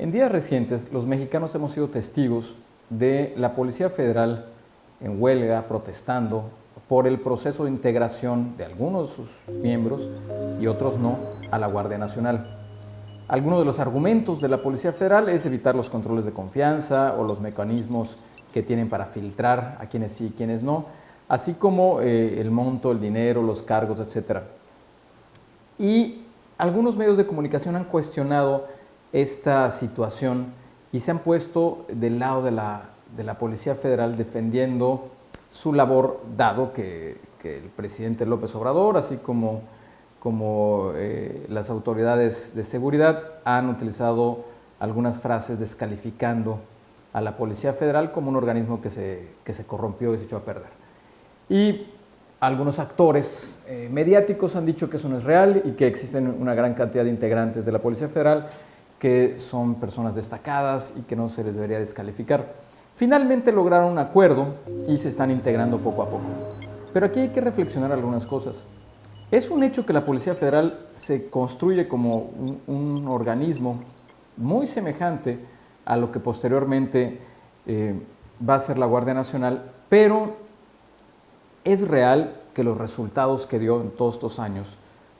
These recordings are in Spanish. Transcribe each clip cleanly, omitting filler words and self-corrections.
En días recientes, los mexicanos hemos sido testigos de la Policía Federal en huelga, protestando por el proceso de integración de algunos de sus miembros y otros no a la Guardia Nacional. Algunos de los argumentos de la Policía Federal es evitar los controles de confianza o los mecanismos que tienen para filtrar a quienes sí y quienes no, así como el monto, el dinero, los cargos, etc. Y algunos medios de comunicación han cuestionado esta situación y se han puesto del lado de la Policía Federal defendiendo su labor, dado que el presidente López Obrador, así como las autoridades de seguridad, han utilizado algunas frases descalificando a la Policía Federal como un organismo que se corrompió y se echó a perder. Y algunos actores mediáticos han dicho que eso no es real y que existen una gran cantidad de integrantes de la Policía Federal que son personas destacadas y que no se les debería descalificar. Finalmente lograron un acuerdo y se están integrando poco a poco. Pero aquí hay que reflexionar algunas cosas. Es un hecho que la Policía Federal se construye como un organismo muy semejante a lo que posteriormente va a ser la Guardia Nacional, pero es real que los resultados que dio en todos estos años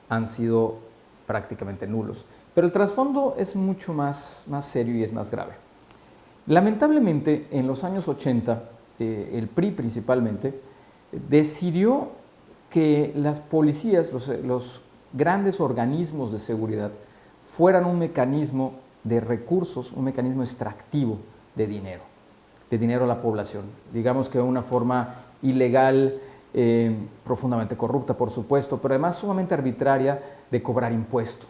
han sido prácticamente nulos. Pero el trasfondo es mucho más serio y es más grave. Lamentablemente, en los años 80, el PRI principalmente, decidió que las policías, los grandes organismos de seguridad, fueran un mecanismo de recursos, un mecanismo extractivo de dinero a la población. Digamos que de una forma ilegal, profundamente corrupta, por supuesto, pero además sumamente arbitraria de cobrar impuestos.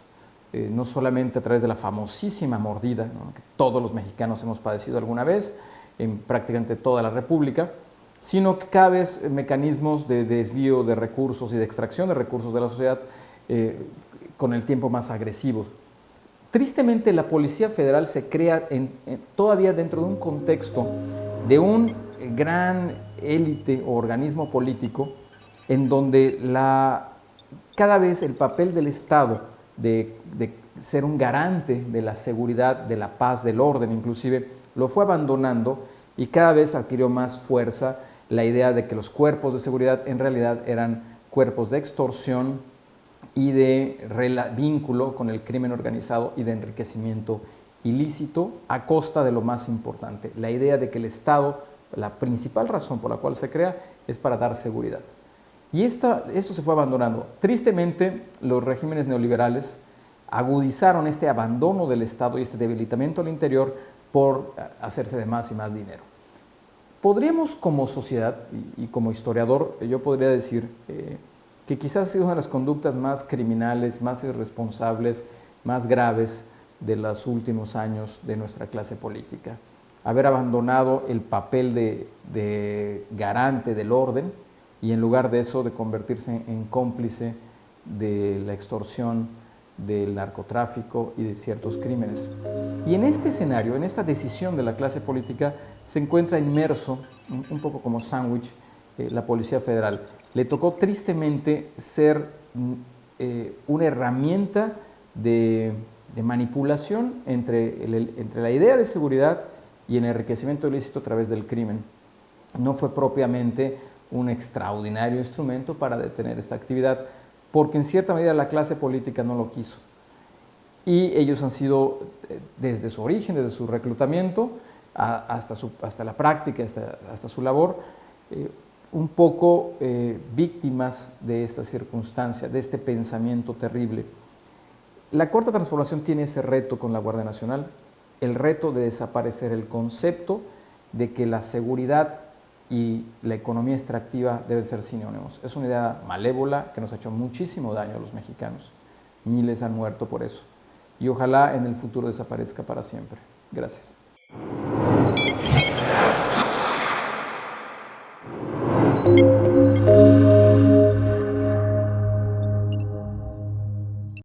No solamente a través de la famosísima mordida, ¿no?, que todos los mexicanos hemos padecido alguna vez, en prácticamente toda la República, sino que cada vez mecanismos de desvío de recursos y de extracción de recursos de la sociedad con el tiempo más agresivos. Tristemente, la Policía Federal se crea todavía dentro de un contexto de un gran élite o organismo político en donde cada vez el papel del Estado de ser un garante de la seguridad, de la paz, del orden inclusive, lo fue abandonando y cada vez adquirió más fuerza la idea de que los cuerpos de seguridad en realidad eran cuerpos de extorsión y de vínculo con el crimen organizado y de enriquecimiento ilícito a costa de lo más importante, la idea de que el Estado, la principal razón por la cual se crea, es para dar seguridad. Y esto se fue abandonando. Tristemente, los regímenes neoliberales agudizaron este abandono del Estado y este debilitamiento al interior por hacerse de más y más dinero. Podríamos, como sociedad y como historiador, yo podría decir que quizás ha sido una de las conductas más criminales, más irresponsables, más graves de los últimos años de nuestra clase política. Haber abandonado el papel de garante del orden y en lugar de eso de convertirse en cómplice de la extorsión, del narcotráfico y de ciertos crímenes. Y en este escenario, en esta decisión de la clase política, se encuentra inmerso, un poco como sándwich, la Policía Federal. Le tocó tristemente ser una herramienta de manipulación entre la idea de seguridad y el enriquecimiento ilícito a través del crimen. No fue propiamente un extraordinario instrumento para detener esta actividad, porque en cierta medida la clase política no lo quiso. Y ellos han sido, desde su origen, desde su reclutamiento, hasta la práctica, hasta su labor, un poco víctimas de esta circunstancia, de este pensamiento terrible. La Cuarta Transformación tiene ese reto con la Guardia Nacional, el reto de desaparecer el concepto de que la seguridad y la economía extractiva deben ser sinónimos. Es una idea malévola que nos ha hecho muchísimo daño a los mexicanos. Miles han muerto por eso. Y ojalá en el futuro desaparezca para siempre. Gracias.